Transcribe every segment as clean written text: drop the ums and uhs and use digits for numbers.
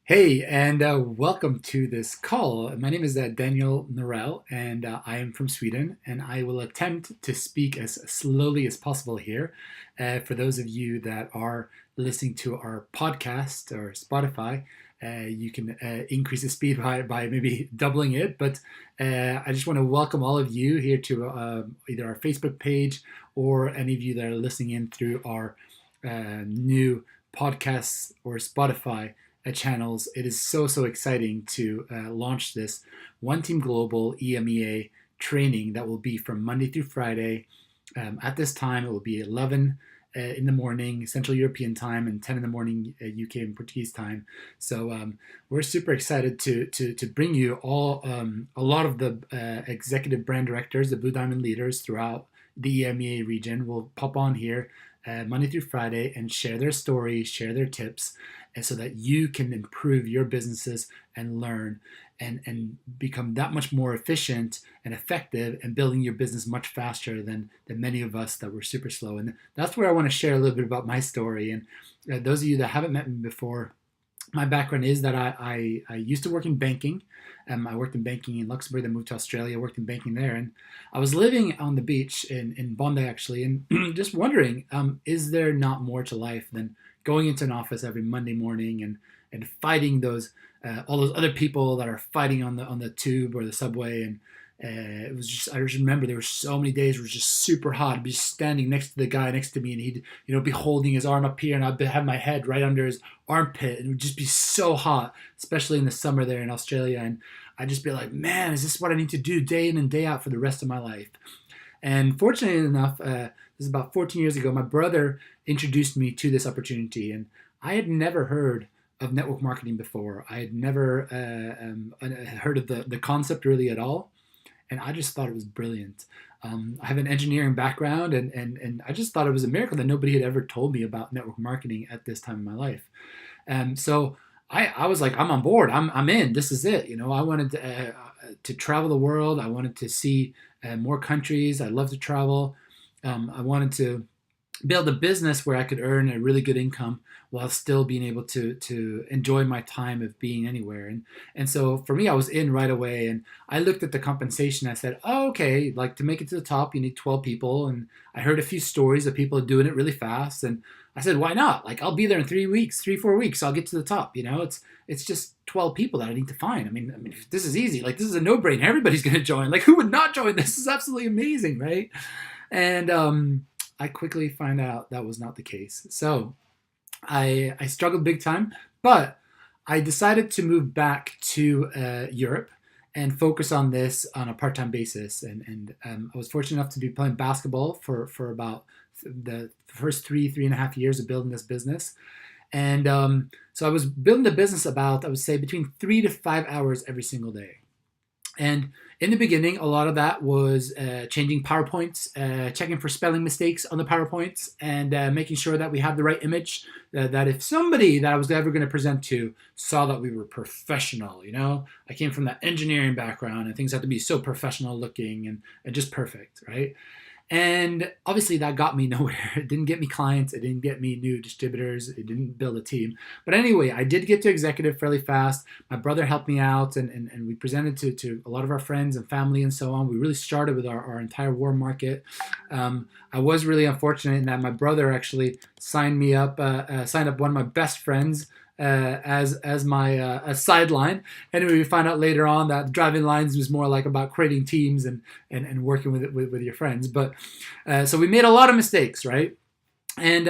Hey, and welcome to this call. My name is Daniel Norell, and I am from Sweden, and I will attempt to speak as slowly as possible here. For those of you that are listening to our podcast or Spotify, you can increase the speed by maybe doubling it. But I just want to welcome all of you here to either our Facebook page or any of you that are listening in through our new podcasts or Spotify channels. It is so exciting to launch this One Team Global EMEA training that will be from Monday through Friday. At this time, it will be 11 in the morning Central European time and 10 in the morning UK and Portuguese time. So we're super excited to bring you all a lot of the executive brand directors, the Blue Diamond leaders throughout the EMEA region will pop on here Monday through Friday and share their stories, share their tips, and so that you can improve your businesses and learn and become that much more efficient and effective and building your business much faster than many of us that were super slow. And that's where I want to share a little bit about my story. And those of you that haven't met me before, my background is that I used to work in banking. I worked in banking in Luxembourg, then moved to Australia, worked in banking there. And I was living on the beach in Bondi, actually, and just wondering, is there not more to life than going into an office every Monday morning and fighting those all those other people that are fighting on the tube or the subway. And it was just, I just remember there were so many days where it was just super hot. I'd be standing next to the guy next to me, and he'd be holding his arm up here, and I'd have my head right under his armpit, and it would just be so hot, especially in the summer there in Australia. And I'd just be like, man, is this what I need to do day in and day out for the rest of my life? And fortunately enough, this is about 14 years ago, my brother introduced me to this opportunity. And I had never heard of network marketing before. I had never heard of the concept really at all. And I just thought it was brilliant. I have an engineering background, and I just thought it was a miracle that nobody had ever told me about network marketing at this time in my life. So I was like, I'm on board. I'm in. This is it. I wanted to travel the world. I wanted to see more countries. I love to travel. I wanted to build a business where I could earn a really good income while still being able to enjoy my time of being anywhere. And so for me, I was in right away, and I looked at the compensation. I said, oh, okay, like to make it to the top, you need 12 people. And I heard a few stories of people doing it really fast. And I said, why not? Like, I'll be there in 4 weeks. I'll get to the top. It's just 12 people that I need to find. I mean, if this is easy. Like, this is a no-brainer. Everybody's going to join. Like, who would not join? This is absolutely amazing, right? And I quickly find out that was not the case. So I struggled big time, but I decided to move back to Europe and focus on this on a part-time basis. And I was fortunate enough to be playing basketball for about the first 3.5 years of building this business. And so I was building the business about, I would say, between 3 to 5 hours every single day. And in the beginning, a lot of that was changing PowerPoints, checking for spelling mistakes on the PowerPoints, and making sure that we had the right image, that if somebody that I was ever going to present to saw that we were professional. I came from that engineering background, and things had to be so professional looking and just perfect, right? And obviously that got me nowhere. It didn't get me clients. It didn't get me new distributors. It didn't build a team. But anyway, I did get to executive fairly fast. My brother helped me out, and we presented to a lot of our friends and family and so on. We really started with our entire warm market. I was really unfortunate in that my brother actually signed up one of my best friends as my a sideline. Anyway, we find out later on that driving lines was more like about creating teams and working with your friends. But so we made a lot of mistakes, right? And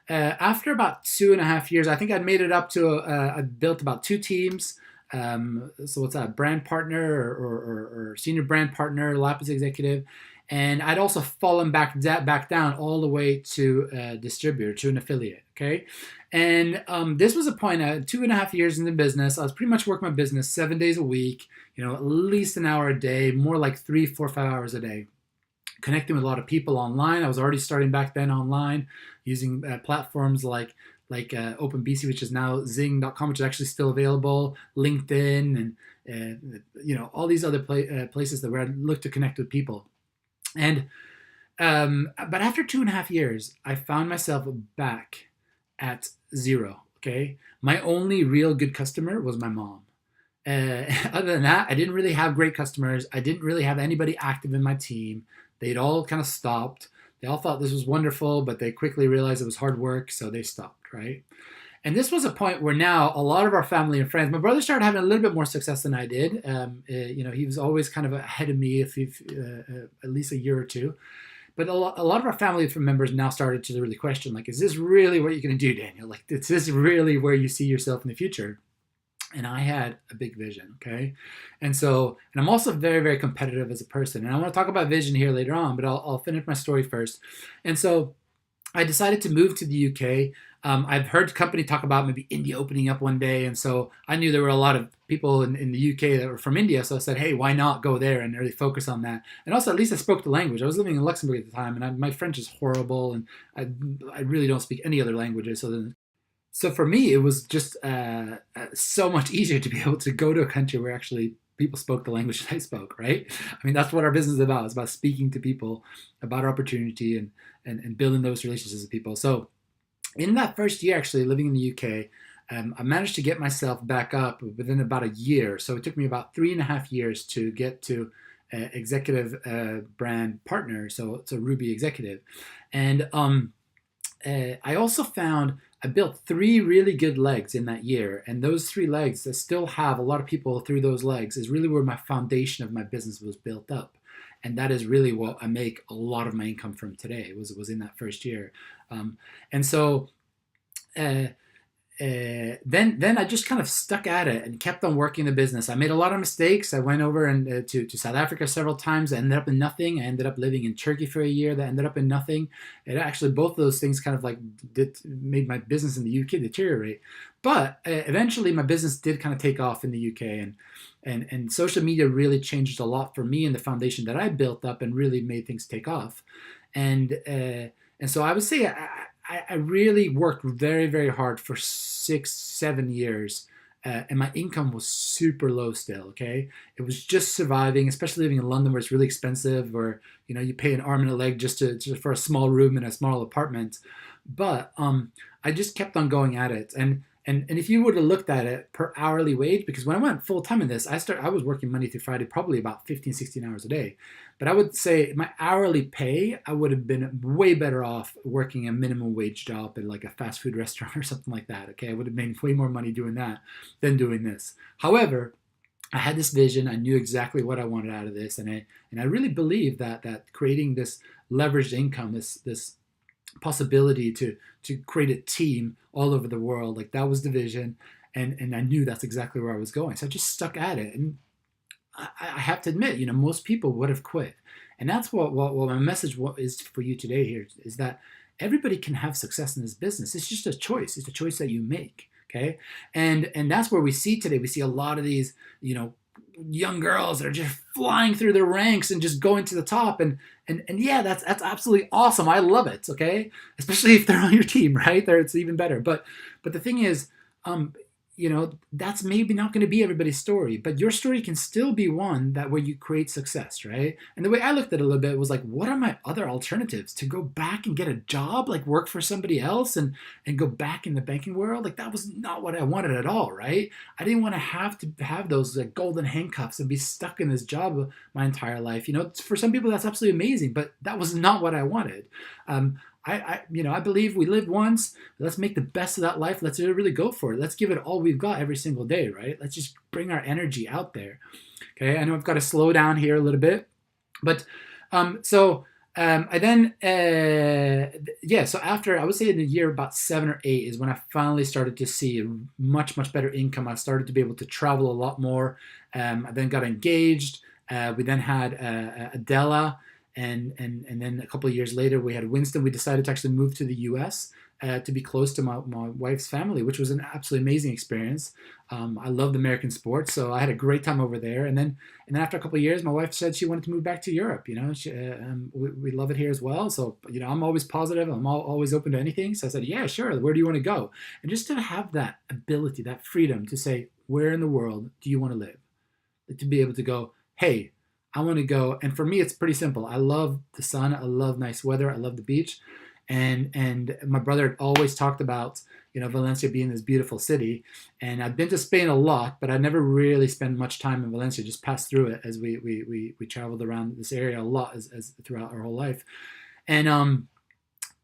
after about 2.5 years, I think I'd made it up to I built about 2 teams. So what's that? Brand partner or senior brand partner, Lapis executive. And I'd also fallen back down all the way to a distributor, to an affiliate. Okay. And this was a point at 2.5 years in the business. I was pretty much working my business 7 days a week, at least an hour a day, more like 3, 4, 5 hours a day, connecting with a lot of people online. I was already starting back then online using platforms like OpenBC, which is now Zing.com, which is actually still available, LinkedIn, and all these other places where I look to connect with people. And but after 2.5 years, I found myself back at zero. Okay, my only real good customer was my mom. Other than that, I didn't really have great customers. I didn't really have anybody active in my team. They'd all kind of stopped. They all thought this was wonderful, but they quickly realized it was hard work, so they stopped, right? And this was a point where now a lot of our family and friends, my brother started having a little bit more success than I did. He was always kind of ahead of me, if at least a year or two. But a lot of our family members now started to really question, like, is this really what you're going to do, Daniel? Like, is this really where you see yourself in the future? And I had a big vision, okay? And I'm also very, very competitive as a person. And I want to talk about vision here later on, but I'll finish my story first. And so I decided to move to the UK. I've heard company talk about maybe India opening up one day, and so I knew there were a lot of people in the UK that were from India. So I said, hey, why not go there and really focus on that? And also, at least I spoke the language. I was living in Luxembourg at the time, and my French is horrible, and I really don't speak any other languages. So for me, it was just so much easier to be able to go to a country where actually people spoke the language that I spoke, right? I mean, that's what our business is about. It's about speaking to people about our opportunity and building those relationships with people. So in that first year, actually living in the UK, I managed to get myself back up within about a year. So it took me about 3.5 years to get to executive brand partner. So it's a Ruby executive. And I also found I built 3 really good legs in that year. And those 3 legs that still have a lot of people through those legs is really where my foundation of my business was built up. And that is really what I make a lot of my income from today, was in that first year. And so uh, then I just kind of stuck at it and kept on working the business. I made a lot of mistakes. I went over to South Africa several times. I ended up in nothing. I ended up living in Turkey for a year. That ended up in nothing. It actually, both of those things kind of like made my business in the UK deteriorate. But eventually my business did kind of take off in the UK, and social media really changed a lot for me and the foundation that I built up and really made things take off. And so I would say I really worked very, very hard for 6, 7 years, and my income was super low still. Okay, it was just surviving, especially living in London where it's really expensive, where you pay an arm and a leg just for a small room in a small apartment. But I just kept on going at it, and if you would have looked at it per hourly wage, because when I went full time in this, I was working Monday through Friday, probably about 15, 16 hours a day. But I would say my hourly pay, I would have been way better off working a minimum wage job at like a fast food restaurant or something like that. Okay, I would have made way more money doing that than doing this. However, I had this vision. I knew exactly what I wanted out of this, and I really believe that creating this leveraged income, this possibility to create a team all over the world, like that was the vision, and I knew that's exactly where I was going. So I just stuck at it, and I have to admit, most people would have quit, and that's what my message is for you today here is that everybody can have success in this business. It's just a choice. It's a choice that you make. Okay, and that's where we see today. We see a lot of these, young girls that are just flying through the ranks and just going to the top, and yeah, that's absolutely awesome. I love it. Okay, especially if they're on your team, right? There, it's even better. But the thing is, that's maybe not going to be everybody's story, but your story can still be one that where you create success, right? And the way I looked at it a little bit was like, what are my other alternatives? To go back and get a job, like work for somebody else and go back in the banking world? Like that was not what I wanted at all, right? I didn't want to have those like golden handcuffs and be stuck in this job my entire life. For some people that's absolutely amazing, but that was not what I wanted. I believe we live once. Let's make the best of that life. Let's really go for it. Let's give it all we've got every single day, right? Let's just bring our energy out there. Okay, I know I've got to slow down here a little bit, but I then so after, I would say in the year about 7 or 8 is when I finally started to see a much better income. I started to be able to travel a lot more. I then got engaged. We then had Adela. And then a couple of years later, we had Winston. We decided to actually move to the U.S. To be close to my wife's family, which was an absolutely amazing experience. I loved American sports, so I had a great time over there. And then after a couple of years, my wife said she wanted to move back to Europe. We love it here as well. So I'm always positive. I'm always open to anything. So I said, yeah, sure. Where do you want to go? And just to have that ability, that freedom to say, where in the world do you want to live? To be able to go, hey, I want to go. And for me, it's pretty simple. I love the sun. I love nice weather. I love the beach. and my brother had always talked about Valencia being this beautiful city, and I've been to Spain a lot, but I never really spent much time in Valencia. Just passed through it as we traveled around this area a lot as throughout our whole life, and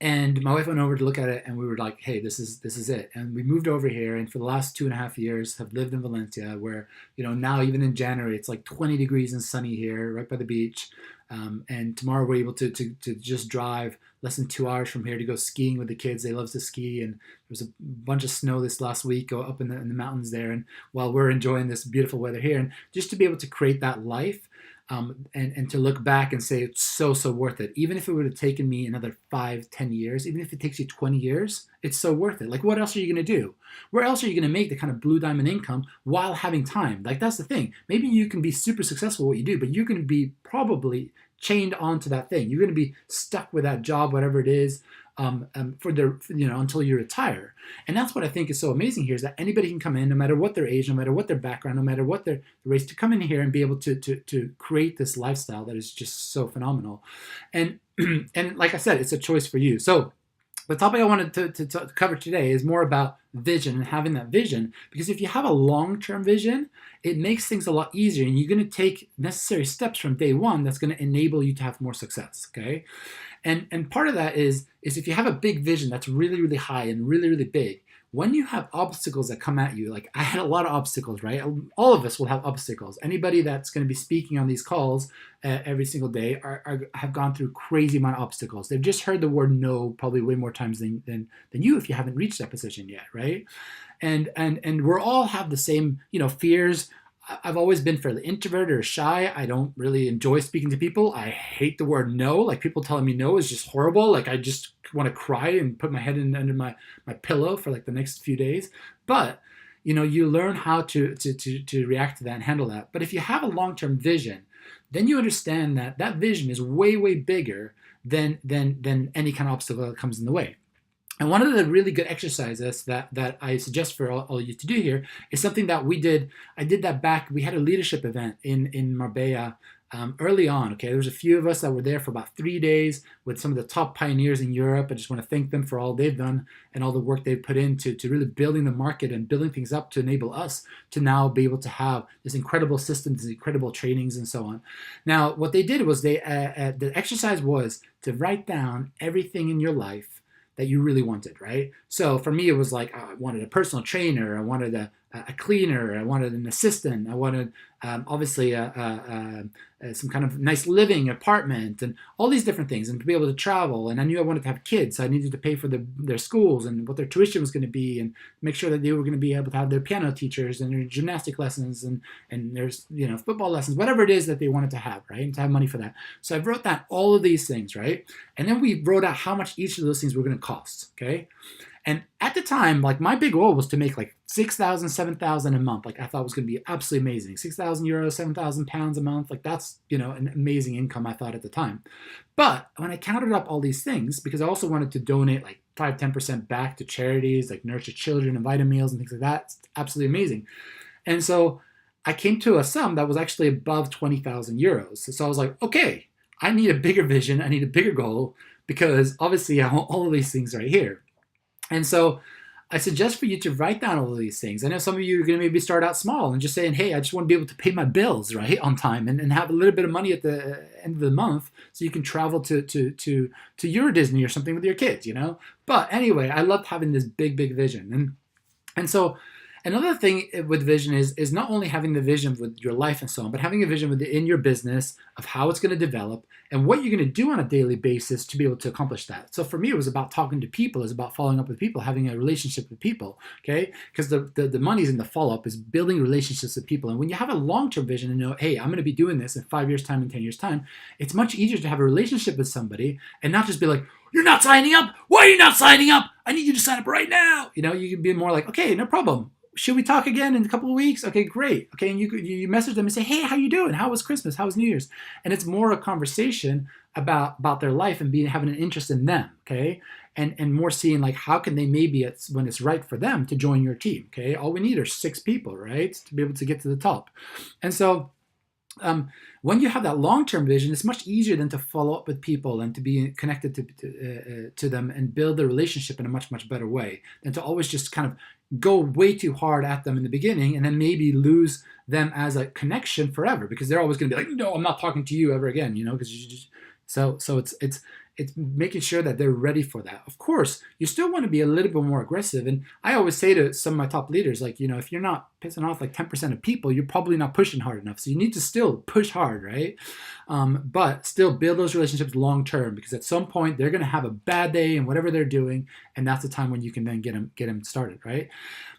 and my wife went over to look at it, and we were like, "Hey, this is it." And we moved over here, and for the last 2.5 years, have lived in Valencia, where now even in January it's like 20 degrees and sunny here, right by the beach. And tomorrow we're able to just drive less than 2 hours from here to go skiing with the kids. They love to ski, and there was a bunch of snow this last week go up in the mountains there. And while we're enjoying this beautiful weather here, and just to be able to create that life. And to look back and say it's so worth it. Even if it would have taken me another 5-10 years, even if it takes you 20 years, it's so worth it. Like, what else are you going to do? Where else are you going to make the kind of blue diamond income while having time? Like, that's the thing. Maybe you can be super successful at what you do, but you're going to be probably chained onto that thing. You're going to be stuck with that job, whatever it is, until you retire. And that's what I think is so amazing here, is that anybody can come in, no matter what their age, no matter what their background, no matter what their race, to come in here and be able to create this lifestyle that is just so phenomenal. And and like I said, it's a choice for you. So the topic I wanted to cover today is more about vision and having that vision, because if you have a long-term vision, it makes things a lot easier, and you're going to take necessary steps from day one that's going to enable you to have more success. Okay. And part of that is if you have a big vision that's really high and really big, when you have obstacles that come at you, like I had a lot of obstacles, right? All of us will have obstacles. Anybody that's going to be speaking on these calls every single day have gone through crazy amount of obstacles. They've just heard the word no probably way more times than you, if you haven't reached that position yet, right? And we're all have the same, fears. I've always been fairly introverted or shy. I don't really enjoy speaking to people. I hate the word no. Like, people telling me no is just horrible. Like, I just want to cry and put my head under my pillow for like the next few days. But you learn how to react to that and handle that. But if you have a long-term vision, then you understand that that vision is way bigger than any kind of obstacle that comes in the way. And one of the really good exercises that I suggest for all you to do here is something that we did. I did that back. We had a leadership event in Marbella early on. Okay, there was a few of us that were there for about 3 days with some of the top pioneers in Europe. I just want to thank them for all they've done and all the work they've put into really building the market and building things up to enable us to now be able to have this incredible system, these incredible trainings, and so on. Now, what they did was the exercise was to write down everything in your life that you really wanted, right? So for me, it was like, I wanted a personal trainer, I wanted a cleaner, I wanted an assistant, I wanted obviously some kind of nice living apartment, and all these different things, and to be able to travel. And I knew I wanted to have kids, so I needed to pay for their schools and what their tuition was going to be, and make sure that they were going to be able to have their piano teachers and their gymnastic lessons and there's football lessons, whatever it is that they wanted to have, right? And to have money for that. So I wrote down all of these things, right? And then we wrote out how much each of those things were going to cost, okay? And at the time, like, my big goal was to make like 6,000, 7,000 a month. Like, I thought it was going to be absolutely amazing. 6,000 euros, 7,000 pounds a month. Like, that's, an amazing income, I thought, at the time. But when I counted up all these things, because I also wanted to donate like 5-10% back to charities like Nurture Children and Vita Meals and things like that, it's absolutely amazing. And so I came to a sum that was actually above 20,000 euros. So I was like, okay, I need a bigger vision. I need a bigger goal, because obviously I want all of these things right here. And so I suggest for you to write down all of these things. I know some of you are going to maybe start out small and just saying, hey, I just want to be able to pay my bills, right, on time, and have a little bit of money at the end of the month so you can travel to Euro Disney or something with your kids, But anyway, I loved having this big vision. And so another thing with vision is not only having the vision with your life and so on, but having a vision within your business of how it's going to develop and what you're going to do on a daily basis to be able to accomplish that. So for me, it was about talking to people. It was about following up with people, having a relationship with people, okay? Because the money's in the follow-up, is building relationships with people. And when you have a long-term vision and know, hey, I'm going to be doing this in 5 years' time and 10 years' time, it's much easier to have a relationship with somebody and not just be like, you're not signing up? Why are you not signing up? I need you to sign up right now. You can be more like, okay, no problem. Should we talk again in a couple of weeks? Okay, great. Okay, and you message them and say, hey, how you doing? How was Christmas? How was New Year's? And it's more a conversation about their life and having an interest in them, okay? And more seeing like how can they maybe when it's right for them to join your team, okay? All we need are 6 people, right, to be able to get to the top. And so When you have that long-term vision, it's much easier than to follow up with people and to be connected to them and build the relationship in a much, much better way than to always just kind of go way too hard at them in the beginning and then maybe lose them as a connection forever because they're always going to be like, no, I'm not talking to you ever again, because you just so it's making sure that they're ready for that. Of course, you still want to be a little bit more aggressive. And I always say to some of my top leaders, like, if you're not pissing off like 10% of people, you're probably not pushing hard enough. So you need to still push hard, right? But still build those relationships long term, because at some point they're going to have a bad day in whatever they're doing, and that's the time when you can then get them started, right?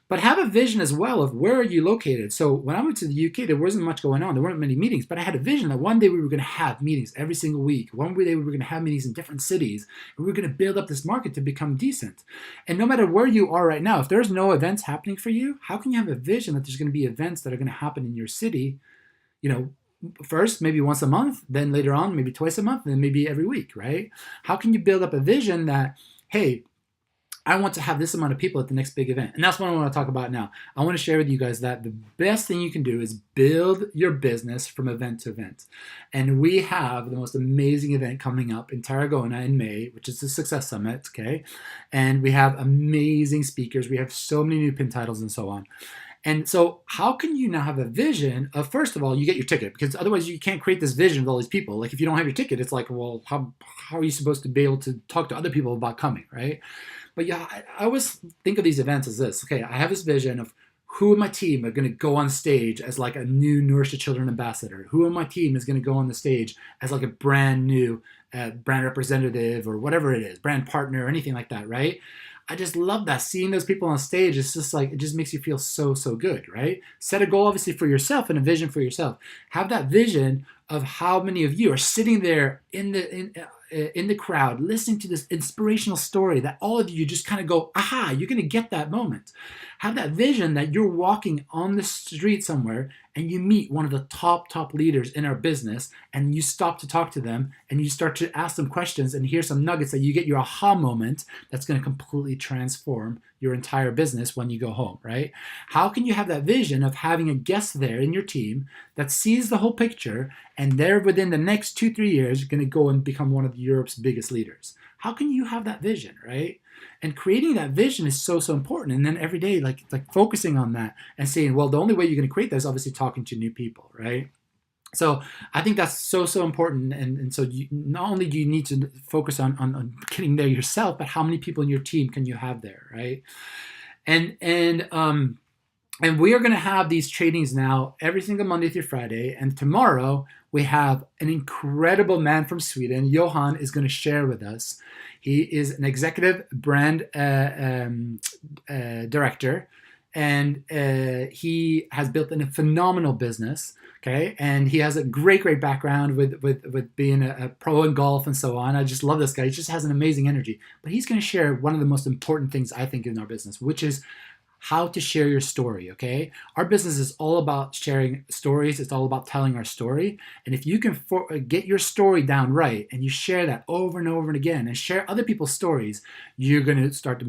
But have a vision as well of where are you located. So when I went to the UK, there wasn't much going on. There weren't many meetings, but I had a vision that one day we were going to have meetings every single week. One day we were going to have meetings in different cities. And we were going to build up this market to become decent. And no matter where you are right now, if there's no events happening for you, how can you have a vision that there's going to be events that are going to happen in your city, first maybe once a month, then later on maybe twice a month, and then maybe every week, right? How can you build up a vision that, hey, I want to have this amount of people at the next big event? And that's what I want to talk about now. I want to share with you guys that the best thing you can do is build your business from event to event. And we have the most amazing event coming up in Tarragona in May, which is the Success Summit, okay? And we have amazing speakers. We have so many new pin titles and so on. And so how can you now have a vision of, first of all, you get your ticket, because otherwise you can't create this vision with all these people. Like if you don't have your ticket, it's like, well, how are you supposed to be able to talk to other people about coming, right? But yeah, I always think of these events as this. Okay, I have this vision of who in my team are going to go on stage as like a new Nourish the Children ambassador. Who in my team is going to go on the stage as like a brand new brand representative or whatever it is, brand partner or anything like that, right? I just love that. Seeing those people on stage, it's just like, it just makes you feel so, so good, right? Set a goal, obviously, for yourself and a vision for yourself. Have that vision of how many of you are sitting there in the crowd listening to this inspirational story that all of you just kind of go, aha, you're going to get that moment. Have that vision that you're walking on the street somewhere and you meet one of the top leaders in our business and you stop to talk to them and you start to ask them questions and hear some nuggets that you get your aha moment that's going to completely transform your entire business when you go home, right? How can you have that vision of having a guest there in your team that sees the whole picture and they're within the next 2-3 years going to go and become one of Europe's biggest leaders? How can you have that vision, right? And creating that vision is so, so important. And then every day, like focusing on that and saying, well, the only way you're going to create that is obviously talking to new people, right? So I think that's so, so important. And so not only do you need to focus on getting there yourself, but how many people in your team can you have there, right? And we are going to have these trainings now every single Monday through Friday. And tomorrow we have an incredible man from Sweden. Johan is going to share with us. He is an executive brand director, and he has built a phenomenal business. Okay, and he has a great background with being a pro in golf and so on. I just love this guy. He just has an amazing energy. But he's going to share one of the most important things I think in our business, which is how to share your story, okay? Our business is all about sharing stories. It's all about telling our story. And if you can get your story down right and you share that over and over and again and share other people's stories, you're going to start to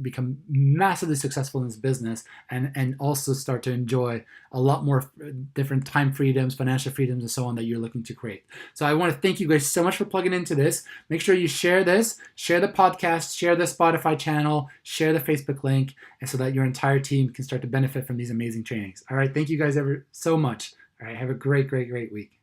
become massively successful in this business and also start to enjoy a lot more different time freedoms, financial freedoms, and so on that you're looking to create. So I want to thank you guys so much for plugging into this. Make sure you share this, share the podcast, share the Spotify channel, share the Facebook link, and so that your entire team can start to benefit from these amazing trainings. All right, thank you guys ever so much. All right, have a great week.